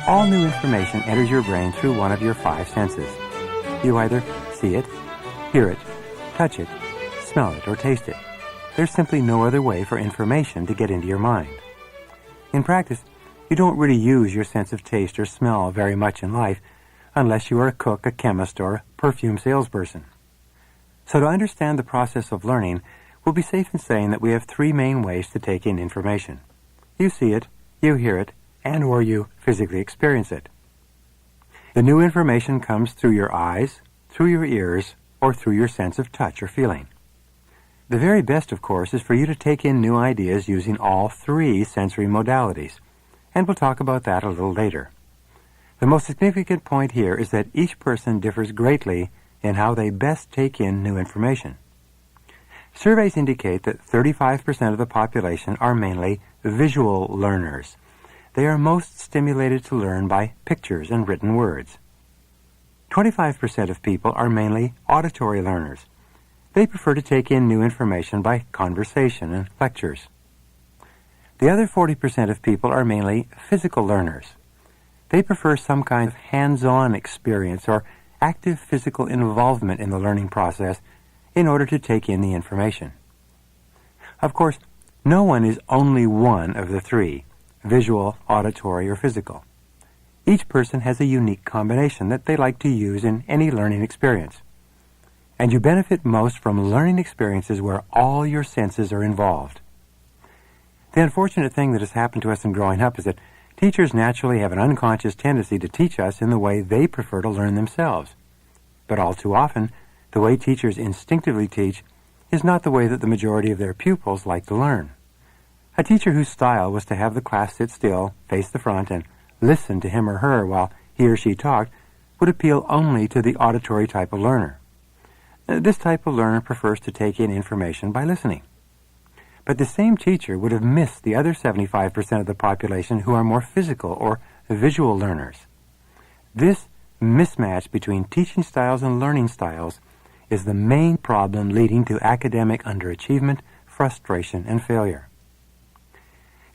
All new information enters your brain through one of your five senses. You either see it, hear it, touch it, smell it, or taste it. There's simply no other way for information to get into your mind. In practice, you don't really use your sense of taste or smell very much in life unless you are a cook, a chemist, or a perfume salesperson. So to understand the process of learning, we'll be safe in saying that we have three main ways to take in information. You see it, you hear it, and/or you physically experience it. The new information comes through your eyes, through your ears, or through your sense of touch or feeling. The very best, of course, is for you to take in new ideas using all three sensory modalities, and we'll talk about that a little later. The most significant point here is that each person differs greatly in how they best take in new information. Surveys indicate that 35% of the population are mainly visual learners. They are most stimulated to learn by pictures and written words. 25% of people are mainly auditory learners. They prefer to take in new information by conversation and lectures. The other 40% of people are mainly physical learners. They prefer some kind of hands-on experience or active physical involvement in the learning process in order to take in the information. Of course, no one is only one of the three, visual, auditory, or physical. Each person has a unique combination that they like to use in any learning experience. And you benefit most from learning experiences where all your senses are involved. The unfortunate thing that has happened to us in growing up is that teachers naturally have an unconscious tendency to teach us in the way they prefer to learn themselves. But all too often, the way teachers instinctively teach is not the way that the majority of their pupils like to learn. A teacher whose style was to have the class sit still, face the front, and listen to him or her while he or she talked would appeal only to the auditory type of learner. This type of learner prefers to take in information by listening. But the same teacher would have missed the other 75% of the population who are more physical or visual learners. This mismatch between teaching styles and learning styles is the main problem leading to academic underachievement, frustration, and failure.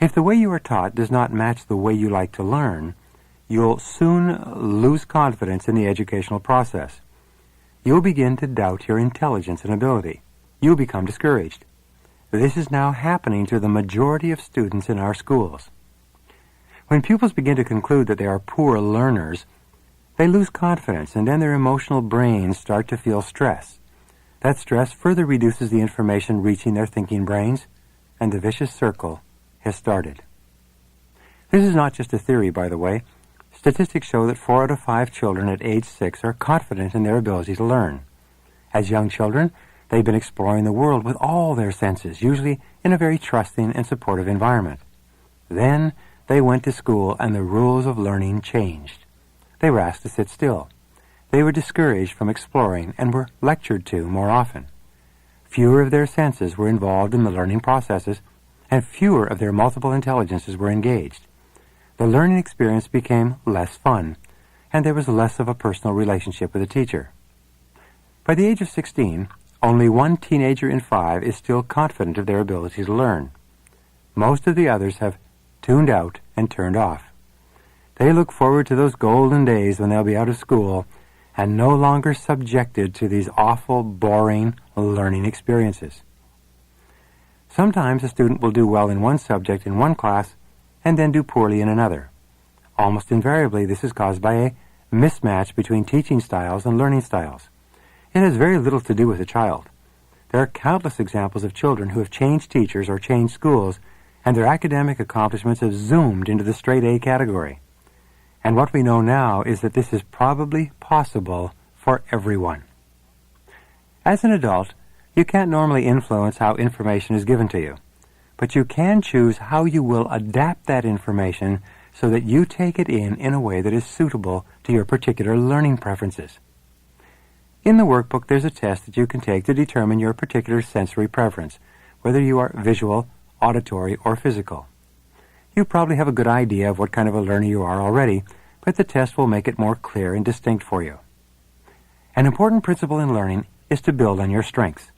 If the way you are taught does not match the way you like to learn, you'll soon lose confidence in the educational process. You'll begin to doubt your intelligence and ability. You'll become discouraged. This is now happening to the majority of students in our schools. When pupils begin to conclude that they are poor learners, they lose confidence, and then their emotional brains start to feel stress. That stress further reduces the information reaching their thinking brains, and the vicious circle has started. This is not just a theory, by the way. Statistics show that 4 out of 5 children at age 6 are confident in their ability to learn. As young children, they've been exploring the world with all their senses, usually in a very trusting and supportive environment. Then they went to school and the rules of learning changed. They were asked to sit still. They were discouraged from exploring and were lectured to more often. Fewer of their senses were involved in the learning processes, and fewer of their multiple intelligences were engaged. The learning experience became less fun, and there was less of a personal relationship with the teacher. By the age of 16, only one teenager in 5 is still confident of their ability to learn. Most of the others have tuned out and turned off. They look forward to those golden days when they'll be out of school and no longer subjected to these awful, boring learning experiences. Sometimes a student will do well in one subject in one class and then do poorly in another. Almost invariably, this is caused by a mismatch between teaching styles and learning styles. It has very little to do with the child. There are countless examples of children who have changed teachers or changed schools, and their academic accomplishments have zoomed into the straight A category. And what we know now is that this is probably possible for everyone. As an adult, you can't normally influence how information is given to you, but you can choose how you will adapt that information so that you take it in a way that is suitable to your particular learning preferences. In the workbook, there's a test that you can take to determine your particular sensory preference, whether you are visual, auditory, or physical. You probably have a good idea of what kind of a learner you are already, but the test will make it more clear and distinct for you. An important principle in learning is to build on your strengths.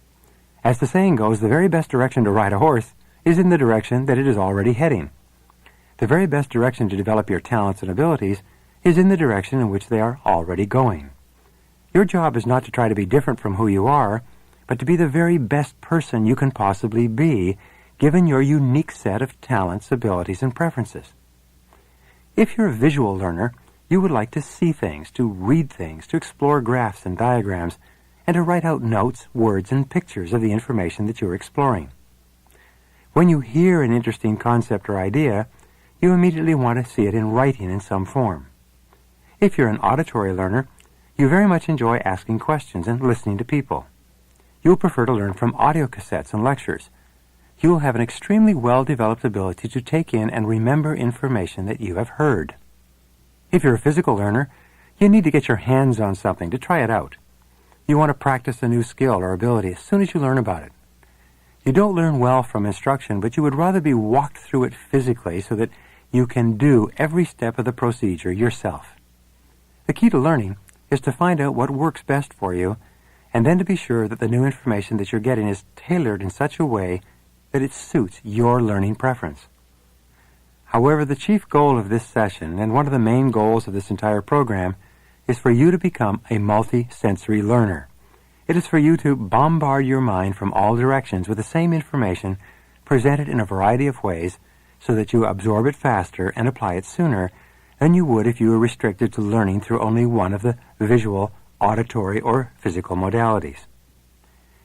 As the saying goes, the very best direction to ride a horse is in the direction that it is already heading. The very best direction to develop your talents and abilities is in the direction in which they are already going. Your job is not to try to be different from who you are, but to be the very best person you can possibly be, given your unique set of talents, abilities, and preferences. If you're a visual learner, you would like to see things, to read things, to explore graphs and diagrams, and to write out notes, words, and pictures of the information that you're exploring. When you hear an interesting concept or idea, you immediately want to see it in writing in some form. If you're an auditory learner, you very much enjoy asking questions and listening to people. You'll prefer to learn from audio cassettes and lectures. You will have an extremely well-developed ability to take in and remember information that you have heard. If you're a physical learner, you need to get your hands on something to try it out. You want to practice a new skill or ability as soon as you learn about it. You don't learn well from instruction, but you would rather be walked through it physically so that you can do every step of the procedure yourself. The key to learning is to find out what works best for you, and then to be sure that the new information that you're getting is tailored in such a way that it suits your learning preference. However, the chief goal of this session, and one of the main goals of this entire program, is for you to become a multi-sensory learner. It is for you to bombard your mind from all directions with the same information presented in a variety of ways so that you absorb it faster and apply it sooner than you would if you were restricted to learning through only one of the visual, auditory, or physical modalities.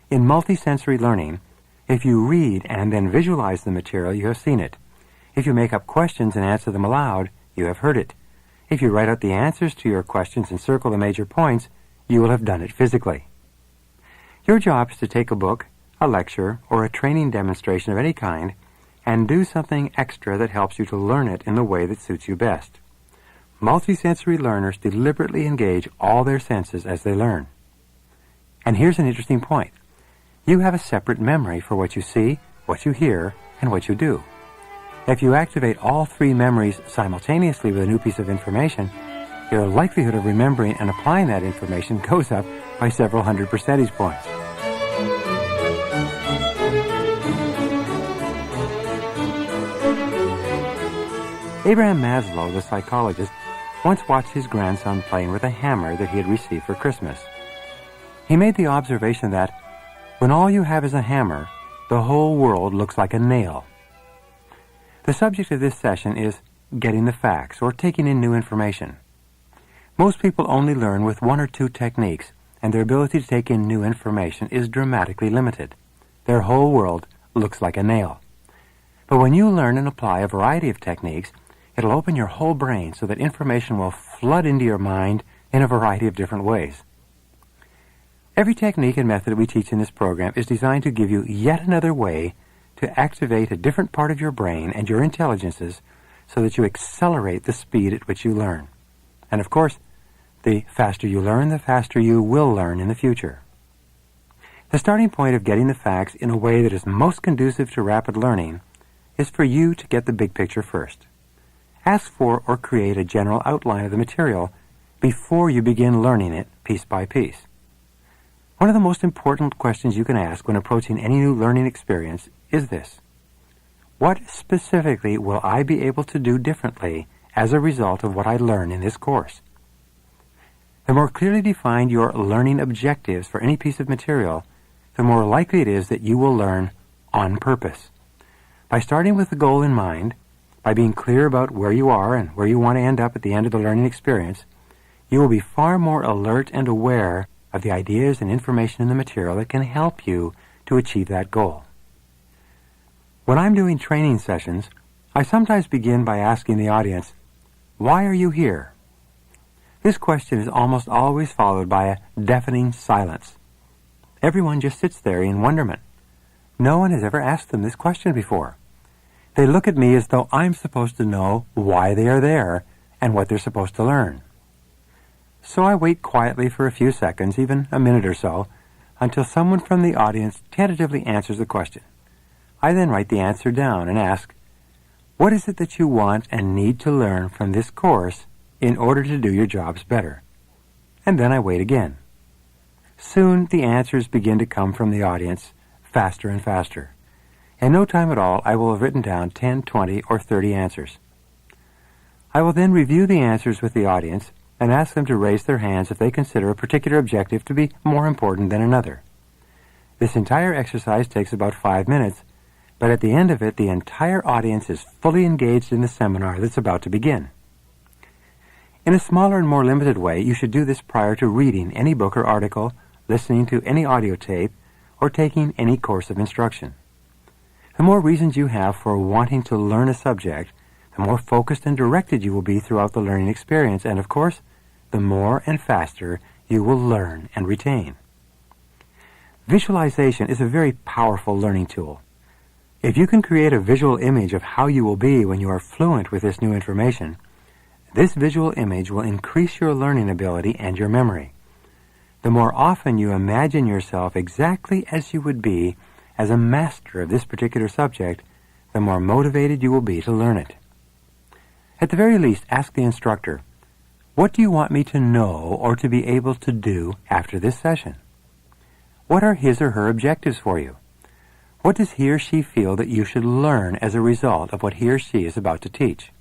In multisensory learning, if you read and then visualize the material, you have seen it. If you make up questions and answer them aloud, you have heard it. If you write out the answers to your questions and circle the major points, you will have done it physically. Your job is to take a book, a lecture, or a training demonstration of any kind and do something extra that helps you to learn it in the way that suits you best. Multisensory learners deliberately engage all their senses as they learn. And here's an interesting point. You have a separate memory for what you see, what you hear, and what you do. If you activate all three memories simultaneously with a new piece of information, your likelihood of remembering and applying that information goes up by several hundred percentage points. Abraham Maslow, the psychologist, once watched his grandson playing with a hammer that he had received for Christmas. He made the observation that when all you have is a hammer, the whole world looks like a nail. The subject of this session is getting the facts, or taking in new information. Most people only learn with one or two techniques, and their ability to take in new information is dramatically limited. Their whole world looks like a nail. But when you learn and apply a variety of techniques, it'll open your whole brain so that information will flood into your mind in a variety of different ways. Every technique and method we teach in this program is designed to give you yet another way to activate a different part of your brain and your intelligences so that you accelerate the speed at which you learn. And of course, the faster you learn, the faster you will learn in the future. The starting point of getting the facts in a way that is most conducive to rapid learning is for you to get the big picture first. Ask for or create a general outline of the material before you begin learning it piece by piece. One of the most important questions you can ask when approaching any new learning experience is this: what specifically will I be able to do differently as a result of what I learn in this course? The more clearly defined your learning objectives for any piece of material, the more likely it is that you will learn on purpose. By starting with the goal in mind, by being clear about where you are and where you want to end up at the end of the learning experience, you will be far more alert and aware of the ideas and information in the material that can help you to achieve that goal. When I'm doing training sessions, I sometimes begin by asking the audience, "Why are you here?" This question is almost always followed by a deafening silence. Everyone just sits there in wonderment. No one has ever asked them this question before. They look at me as though I'm supposed to know why they are there and what they're supposed to learn. So I wait quietly for a few seconds, even a minute or so, until someone from the audience tentatively answers the question. I then write the answer down and ask, what is it that you want and need to learn from this course in order to do your jobs better? And then I wait again. Soon the answers begin to come from the audience, faster and faster. In no time at all, I will have written down 10, 20, or 30 answers. I will then review the answers with the audience and ask them to raise their hands if they consider a particular objective to be more important than another. This entire exercise takes about 5 minutes, but at the end of it, the entire audience is fully engaged in the seminar that's about to begin. In a smaller and more limited way, you should do this prior to reading any book or article, listening to any audio tape, or taking any course of instruction. The more reasons you have for wanting to learn a subject, the more focused and directed you will be throughout the learning experience, and of course, the more and faster you will learn and retain. Visualization is a very powerful learning tool. If you can create a visual image of how you will be when you are fluent with this new information, this visual image will increase your learning ability and your memory. The more often you imagine yourself exactly as you would be as a master of this particular subject, the more motivated you will be to learn it. At the very least, ask the instructor, what do you want me to know or to be able to do after this session? What are his or her objectives for you? What does he or she feel that you should learn as a result of what he or she is about to teach?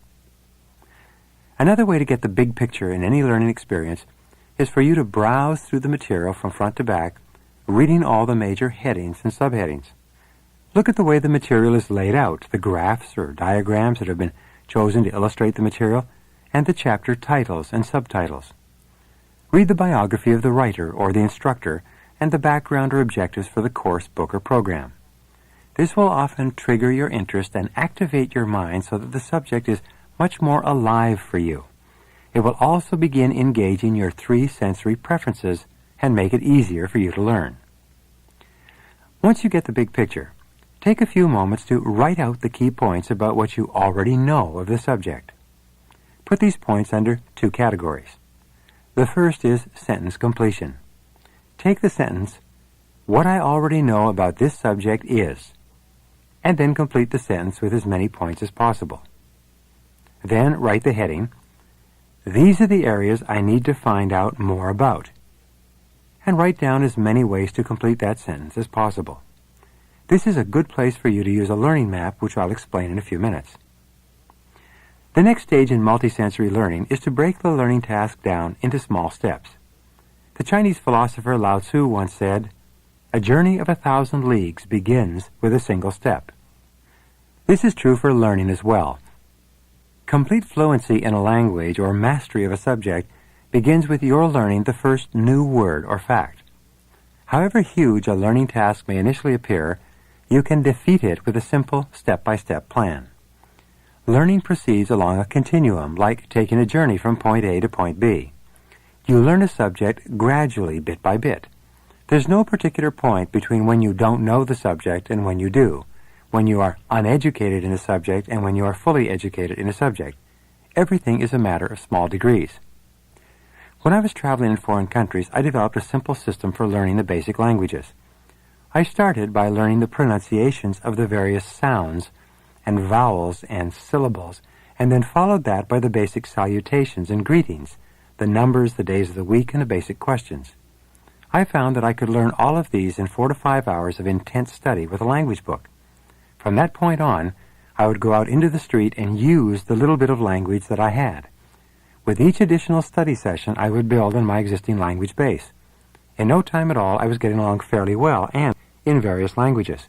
Another way to get the big picture in any learning experience is for you to browse through the material from front to back, reading all the major headings and subheadings. Look at the way the material is laid out, the graphs or diagrams that have been chosen to illustrate the material, and the chapter titles and subtitles. Read the biography of the writer or the instructor and the background or objectives for the course, book, or program. This will often trigger your interest and activate your mind so that the subject is much more alive for you. It will also begin engaging your 3 sensory preferences and make it easier for you to learn. Once you get the big picture, take a few moments to write out the key points about what you already know of the subject. Put these points under 2 categories. The first is sentence completion. Take the sentence, "What I already know about this subject is," and then complete the sentence with as many points as possible. Then write the heading, "These are the areas I need to find out more about," and write down as many ways to complete that sentence as possible. This is a good place for you to use a learning map, which I'll explain in a few minutes. The next stage in multisensory learning is to break the learning task down into small steps. The Chinese philosopher Lao Tzu once said, "A journey of 1,000 leagues begins with a single step." This is true for learning as well. Complete fluency in a language or mastery of a subject begins with your learning the first new word or fact. However huge a learning task may initially appear, you can defeat it with a simple step-by-step plan. Learning proceeds along a continuum, like taking a journey from point A to point B. You learn a subject gradually, bit by bit. There's no particular point between when you don't know the subject and when you do, when you are uneducated in a subject and when you are fully educated in a subject. Everything is a matter of small degrees. When I was traveling in foreign countries, I developed a simple system for learning the basic languages. I started by learning the pronunciations of the various sounds and vowels and syllables, and then followed that by the basic salutations and greetings, the numbers, the days of the week, and the basic questions. I found that I could learn all of these in 4 to 5 hours of intense study with a language book. From that point on, I would go out into the street and use the little bit of language that I had. With each additional study session, I would build on my existing language base. In no time at all, I was getting along fairly well and in various languages.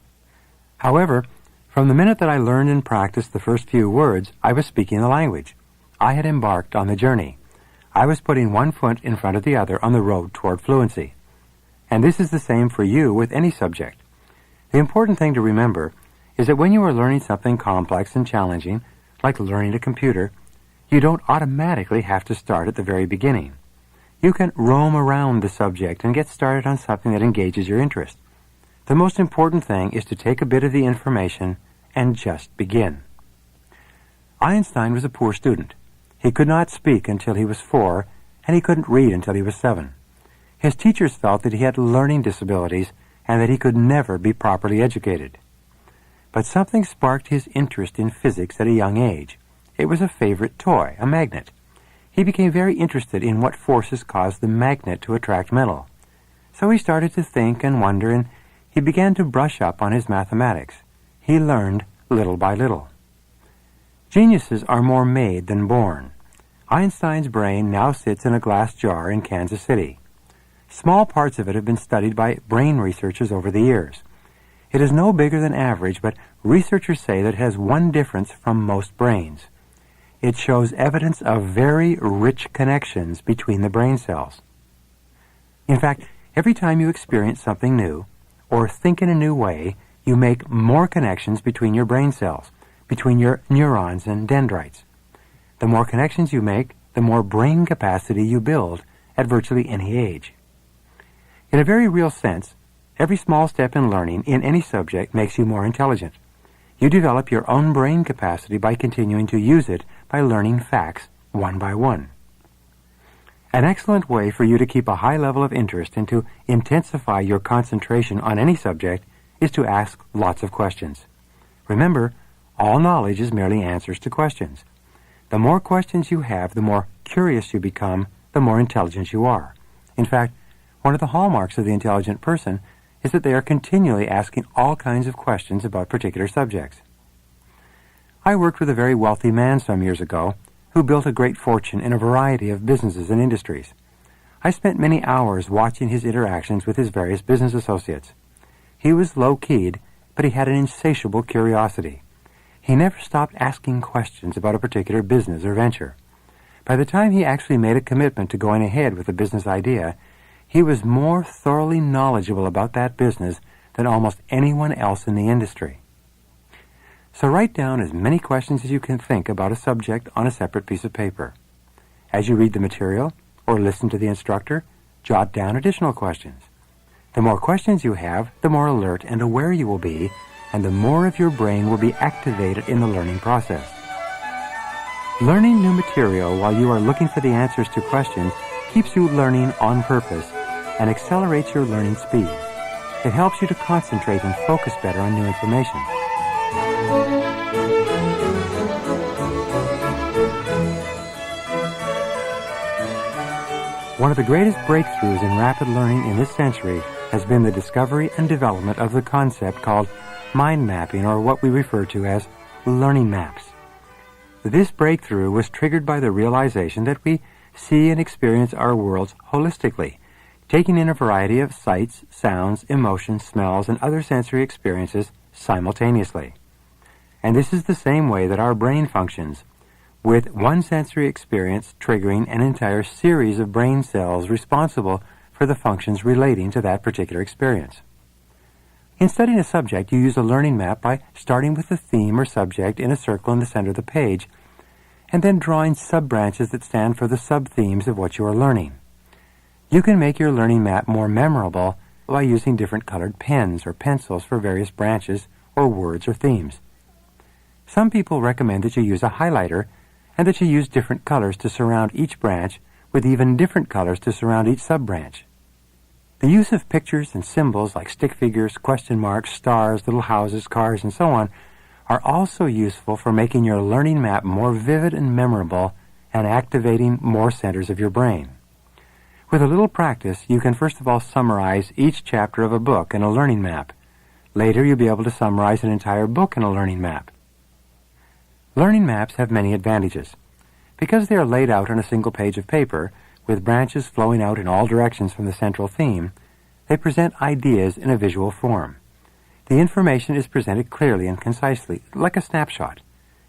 However, from the minute that I learned and practiced the first few words, I was speaking the language. I had embarked on the journey. I was putting one foot in front of the other on the road toward fluency. And this is the same for you with any subject. The important thing to remember is that when you are learning something complex and challenging, like learning a computer, you don't automatically have to start at the very beginning. You can roam around the subject and get started on something that engages your interest. The most important thing is to take a bit of the information and just begin. Einstein was a poor student. He could not speak until he was 4, and he couldn't read until he was 7. His teachers felt that he had learning disabilities and that he could never be properly educated. But something sparked his interest in physics at a young age. It was a favorite toy, a magnet. He became very interested in what forces caused the magnet to attract metal. So he started to think and wonder, and he began to brush up on his mathematics. He learned little by little. Geniuses are more made than born. Einstein's brain now sits in a glass jar in Kansas City. Small parts of it have been studied by brain researchers over the years. It is no bigger than average, but researchers say that it has one difference from most brains. It shows evidence of very rich connections between the brain cells. In fact, every time you experience something new, or think in a new way, you make more connections between your brain cells, between your neurons and dendrites. The more connections you make, the more brain capacity you build at virtually any age. In a very real sense, every small step in learning in any subject makes you more intelligent. You develop your own brain capacity by continuing to use it by learning facts one by one. An excellent way for you to keep a high level of interest and to intensify your concentration on any subject is to ask lots of questions. Remember, all knowledge is merely answers to questions. The more questions you have, the more curious you become, the more intelligent you are. In fact, one of the hallmarks of the intelligent person is that they are continually asking all kinds of questions about particular subjects. I worked with a very wealthy man some years ago who built a great fortune in a variety of businesses and industries. I spent many hours watching his interactions with his various business associates. He was low-keyed, but he had an insatiable curiosity. He never stopped asking questions about a particular business or venture. By the time he actually made a commitment to going ahead with a business idea, he was more thoroughly knowledgeable about that business than almost anyone else in the industry. So write down as many questions as you can think about a subject on a separate piece of paper. As you read the material or listen to the instructor, jot down additional questions. The more questions you have, the more alert and aware you will be, and the more of your brain will be activated in the learning process. Learning new material while you are looking for the answers to questions keeps you learning on purpose and accelerates your learning speed. It helps you to concentrate and focus better on new information. One of the greatest breakthroughs in rapid learning in this century has been the discovery and development of the concept called mind mapping, or what we refer to as learning maps. This breakthrough was triggered by the realization that we see and experience our worlds holistically, taking in a variety of sights, sounds, emotions, smells, and other sensory experiences simultaneously. And this is the same way that our brain functions, with one sensory experience triggering an entire series of brain cells responsible for the functions relating to that particular experience. In studying a subject, you use a learning map by starting with the theme or subject in a circle in the center of the page, and then drawing sub-branches that stand for the sub-themes of what you are learning. You can make your learning map more memorable by using different colored pens or pencils for various branches or words or themes. Some people recommend that you use a highlighter and that you use different colors to surround each branch with even different colors to surround each sub-branch. The use of pictures and symbols like stick figures, question marks, stars, little houses, cars, and so on are also useful for making your learning map more vivid and memorable and activating more centers of your brain. With a little practice, you can first of all summarize each chapter of a book in a learning map. Later, you'll be able to summarize an entire book in a learning map. Learning maps have many advantages. Because they are laid out on a single page of paper, with branches flowing out in all directions from the central theme, they present ideas in a visual form. The information is presented clearly and concisely, like a snapshot,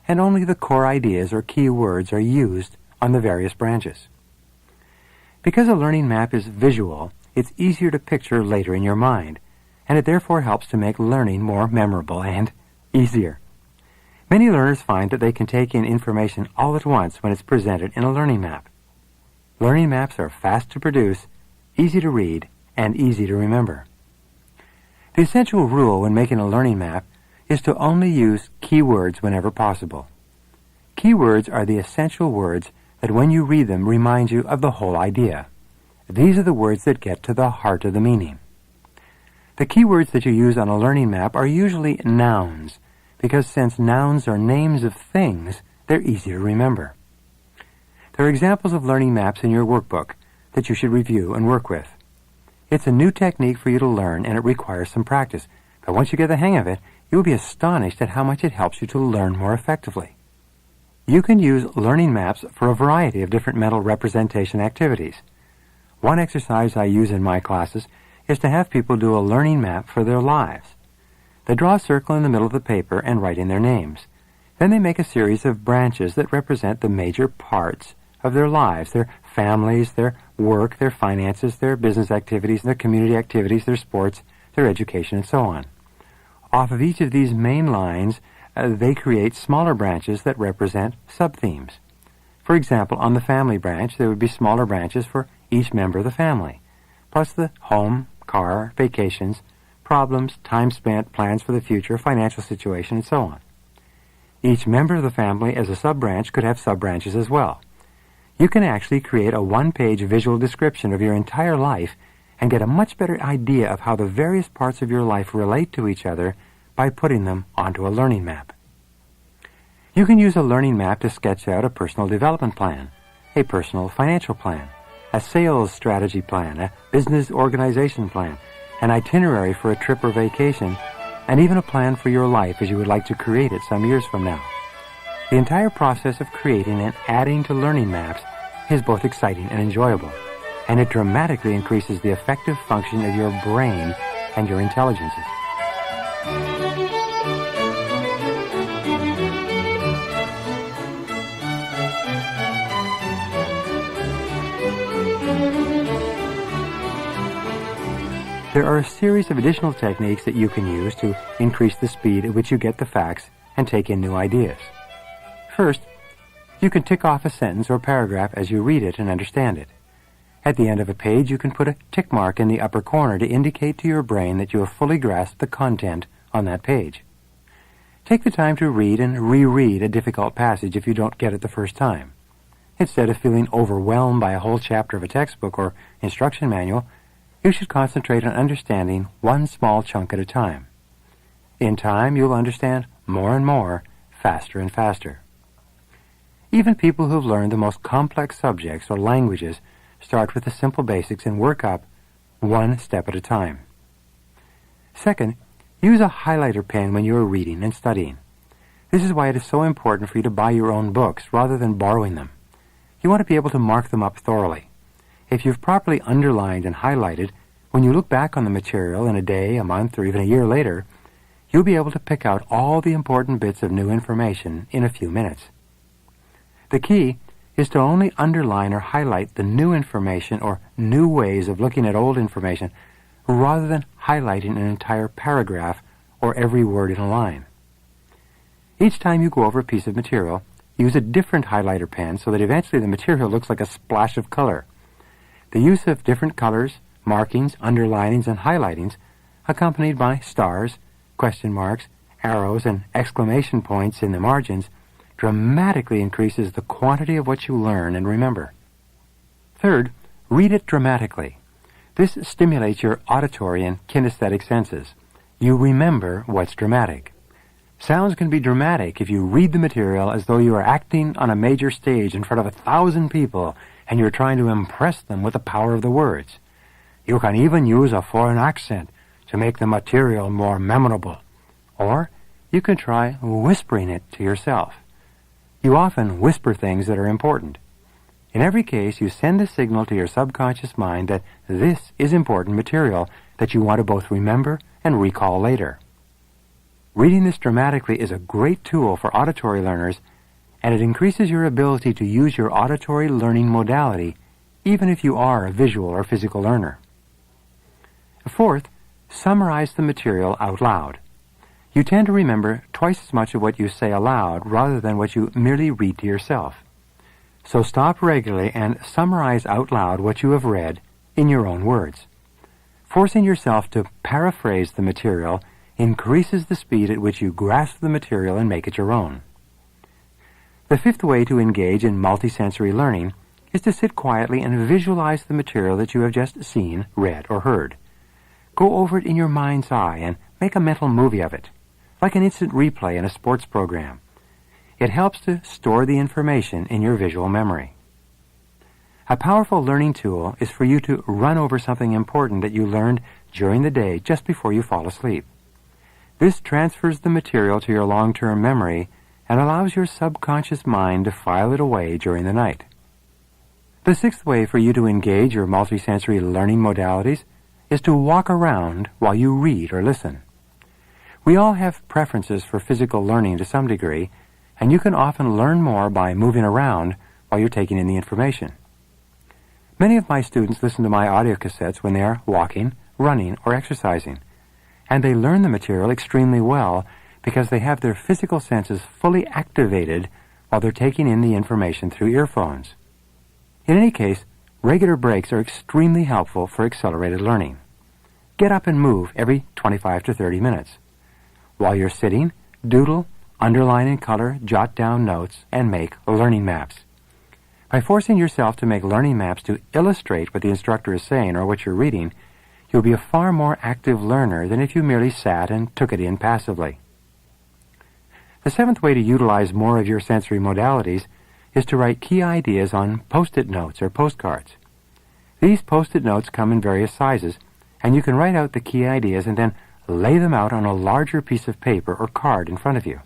and only the core ideas or key words are used on the various branches. Because a learning map is visual, it's easier to picture later in your mind, and it therefore helps to make learning more memorable and easier. Many learners find that they can take in information all at once when it's presented in a learning map. Learning maps are fast to produce, easy to read, and easy to remember. The essential rule when making a learning map is to only use keywords whenever possible. Keywords are the essential words that when you read them remind you of the whole idea. These are the words that get to the heart of the meaning. The keywords that you use on a learning map are usually nouns, because since nouns are names of things, they're easy to remember. There are examples of learning maps in your workbook that you should review and work with. It's a new technique for you to learn, and it requires some practice. But once you get the hang of it, you'll be astonished at how much it helps you to learn more effectively. You can use learning maps for a variety of different mental representation activities. One exercise I use in my classes is to have people do a learning map for their lives. They draw a circle in the middle of the paper and write in their names. Then they make a series of branches that represent the major parts of their lives, their families, their work, their finances, their business activities, their community activities, their sports, their education, and so on. Off of each of these main lines, they create smaller branches that represent sub-themes. For example, on the family branch, there would be smaller branches for each member of the family, plus the home, car, vacations, problems, time spent, plans for the future, financial situation, and so on. Each member of the family as a sub-branch could have sub-branches as well. You can actually create a one-page visual description of your entire life and get a much better idea of how the various parts of your life relate to each other by putting them onto a learning map. You can use a learning map to sketch out a personal development plan, a personal financial plan, a sales strategy plan, a business organization plan, an itinerary for a trip or vacation, and even a plan for your life as you would like to create it some years from now. The entire process of creating and adding to learning maps is both exciting and enjoyable, and it dramatically increases the effective function of your brain and your intelligences. There are a series of additional techniques that you can use to increase the speed at which you get the facts and take in new ideas. First, you can tick off a sentence or paragraph as you read it and understand it. At the end of a page, you can put a tick mark in the upper corner to indicate to your brain that you have fully grasped the content on that page. Take the time to read and reread a difficult passage if you don't get it the first time. Instead of feeling overwhelmed by a whole chapter of a textbook or instruction manual, you should concentrate on understanding one small chunk at a time. In time, you'll understand more and more, faster and faster. Even people who've learned the most complex subjects or languages start with the simple basics and work up one step at a time. Second, use a highlighter pen when you are reading and studying. This is why it is so important for you to buy your own books rather than borrowing them. You want to be able to mark them up thoroughly. If you've properly underlined and highlighted, when you look back on the material in a day, a month, or even a year later, you'll be able to pick out all the important bits of new information in a few minutes. The key is to only underline or highlight the new information or new ways of looking at old information rather than highlighting an entire paragraph or every word in a line. Each time you go over a piece of material, use a different highlighter pen so that eventually the material looks like a splash of color. The use of different colors, markings, underlinings, and highlightings, accompanied by stars, question marks, arrows, and exclamation points in the margins, dramatically increases the quantity of what you learn and remember. Third, read it dramatically. This stimulates your auditory and kinesthetic senses. You remember what's dramatic. Sounds can be dramatic if you read the material as though you are acting on a major stage in front of 1,000 people and you're trying to impress them with the power of the words. You can even use a foreign accent to make the material more memorable. Or you can try whispering it to yourself. You often whisper things that are important. In every case, you send a signal to your subconscious mind that this is important material that you want to both remember and recall later. Reading this dramatically is a great tool for auditory learners, and it increases your ability to use your auditory learning modality, even if you are a visual or physical learner. Fourth, summarize the material out loud. You tend to remember twice as much of what you say aloud rather than what you merely read to yourself. So stop regularly and summarize out loud what you have read in your own words. Forcing yourself to paraphrase the material increases the speed at which you grasp the material and make it your own. The fifth way to engage in multisensory learning is to sit quietly and visualize the material that you have just seen, read, or heard. Go over it in your mind's eye and make a mental movie of it, like an instant replay in a sports program. It helps to store the information in your visual memory. A powerful learning tool is for you to run over something important that you learned during the day just before you fall asleep. This transfers the material to your long-term memory and allows your subconscious mind to file it away during the night. The sixth way for you to engage your multisensory learning modalities is to walk around while you read or listen. We all have preferences for physical learning to some degree, and you can often learn more by moving around while you're taking in the information. Many of my students listen to my audio cassettes when they are walking, running, or exercising, and they learn the material extremely well because they have their physical senses fully activated while they're taking in the information through earphones. In any case, regular breaks are extremely helpful for accelerated learning. Get up and move every 25 to 30 minutes. While you're sitting, doodle, underline in color, jot down notes, and make learning maps. By forcing yourself to make learning maps to illustrate what the instructor is saying or what you're reading, you'll be a far more active learner than if you merely sat and took it in passively. The seventh way to utilize more of your sensory modalities is to write key ideas on Post-it notes or postcards. These Post-it notes come in various sizes, and you can write out the key ideas and then lay them out on a larger piece of paper or card in front of you.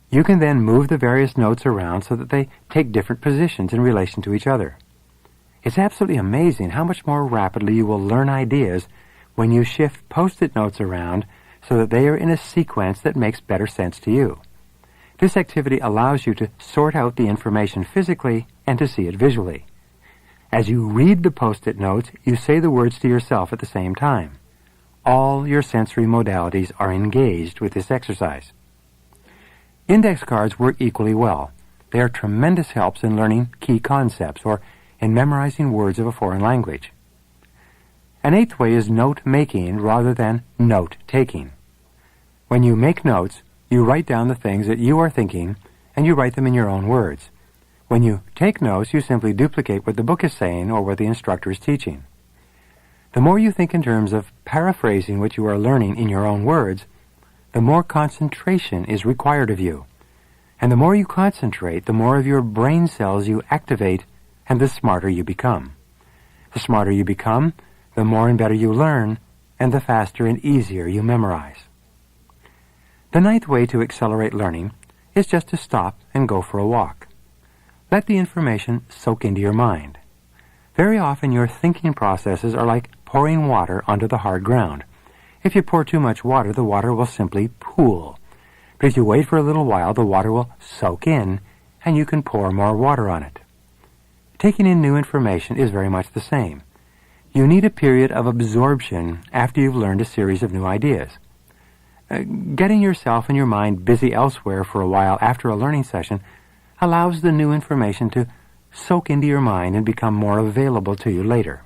You can then move the various notes around so that they take different positions in relation to each other. It's absolutely amazing how much more rapidly you will learn ideas when you shift Post-it notes around so that they are in a sequence that makes better sense to you. This activity allows you to sort out the information physically and to see it visually. As you read the Post-it notes, you say the words to yourself at the same time. All your sensory modalities are engaged with this exercise. Index cards work equally well. They are tremendous helps in learning key concepts or in memorizing words of a foreign language. An eighth way is note-making rather than note-taking. When you make notes, you write down the things that you are thinking, and you write them in your own words. When you take notes, you simply duplicate what the book is saying or what the instructor is teaching. The more you think in terms of paraphrasing what you are learning in your own words, the more concentration is required of you. And the more you concentrate, the more of your brain cells you activate, and the smarter you become. The smarter you become, the more and better you learn, and the faster and easier you memorize. The ninth way to accelerate learning is just to stop and go for a walk. Let the information soak into your mind. Very often your thinking processes are like pouring water onto the hard ground. If you pour too much water, the water will simply pool. But if you wait for a little while, the water will soak in, and you can pour more water on it. Taking in new information is very much the same. You need a period of absorption after you've learned a series of new ideas. Getting yourself and your mind busy elsewhere for a while after a learning session allows the new information to soak into your mind and become more available to you later.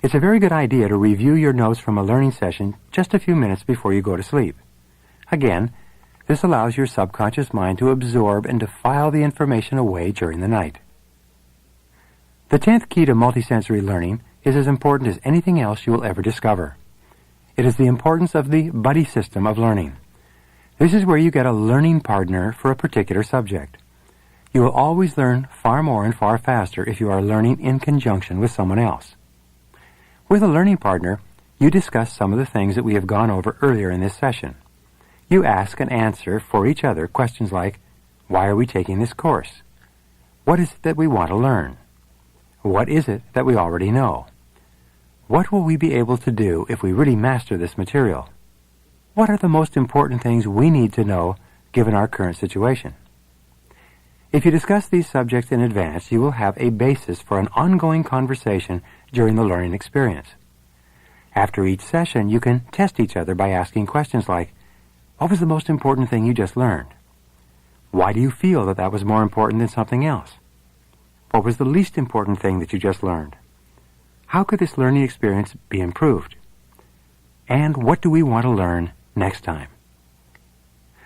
It's a very good idea to review your notes from a learning session just a few minutes before you go to sleep. Again, this allows your subconscious mind to absorb and to file the information away during the night. The 10th key to multisensory learning is as important as anything else you will ever discover. It is the importance of the buddy system of learning. This is where you get a learning partner for a particular subject. You will always learn far more and far faster if you are learning in conjunction with someone else. With a learning partner, you discuss some of the things that we have gone over earlier in this session. You ask and answer for each other questions like, why are we taking this course? What is it that we want to learn? What is it that we already know? What will we be able to do if we really master this material? What are the most important things we need to know given our current situation? If you discuss these subjects in advance, you will have a basis for an ongoing conversation during the learning experience. After each session, you can test each other by asking questions like, what was the most important thing you just learned? Why do you feel that that was more important than something else? What was the least important thing that you just learned? How could this learning experience be improved? And what do we want to learn next time?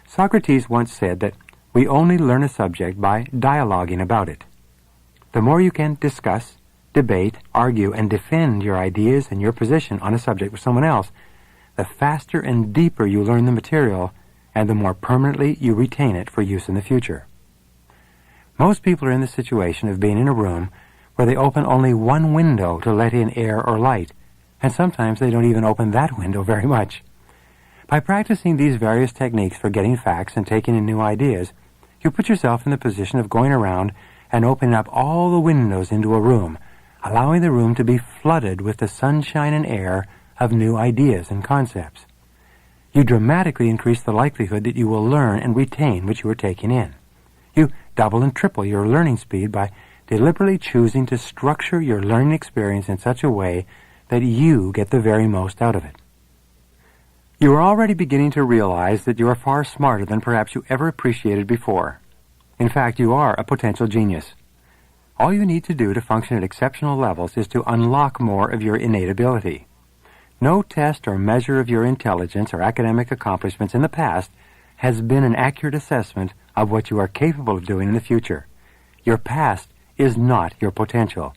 Socrates once said that we only learn a subject by dialoguing about it. The more you can discuss, debate, argue, and defend your ideas and your position on a subject with someone else, the faster and deeper you learn the material, and the more permanently you retain it for use in the future. Most people are in the situation of being in a room where they open only one window to let in air or light, and sometimes they don't even open that window very much. By practicing these various techniques for getting facts and taking in new ideas, you put yourself in the position of going around and opening up all the windows into a room, allowing the room to be flooded with the sunshine and air of new ideas and concepts. You dramatically increase the likelihood that you will learn and retain what you are taking in. You double and triple your learning speed by deliberately choosing to structure your learning experience in such a way that you get the very most out of it. You are already beginning to realize that you are far smarter than perhaps you ever appreciated before. In fact, you are a potential genius. All you need to do to function at exceptional levels is to unlock more of your innate ability. No test or measure of your intelligence or academic accomplishments in the past has been an accurate assessment of what you are capable of doing in the future. Your past is not your potential.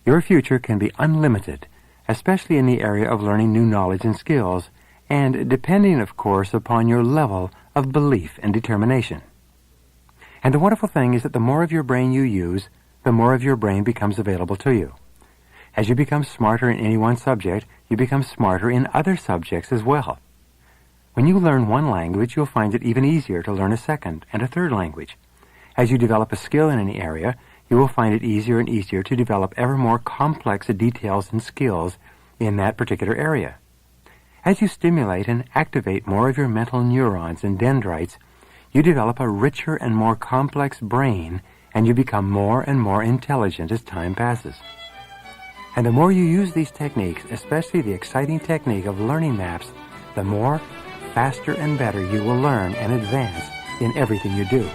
Your future can be unlimited, especially in the area of learning new knowledge and skills, and depending, of course, upon your level of belief and determination. And the wonderful thing is that the more of your brain you use, the more of your brain becomes available to you. As you become smarter in any one subject, you become smarter in other subjects as well. When you learn one language, you'll find it even easier to learn a second and a third language. As you develop a skill in any area, you will find it easier and easier to develop ever more complex details and skills in that particular area. As you stimulate and activate more of your mental neurons and dendrites, you develop a richer and more complex brain, and you become more and more intelligent as time passes. And the more you use these techniques, especially the exciting technique of learning maps, the more, faster, and better you will learn and advance in everything you do.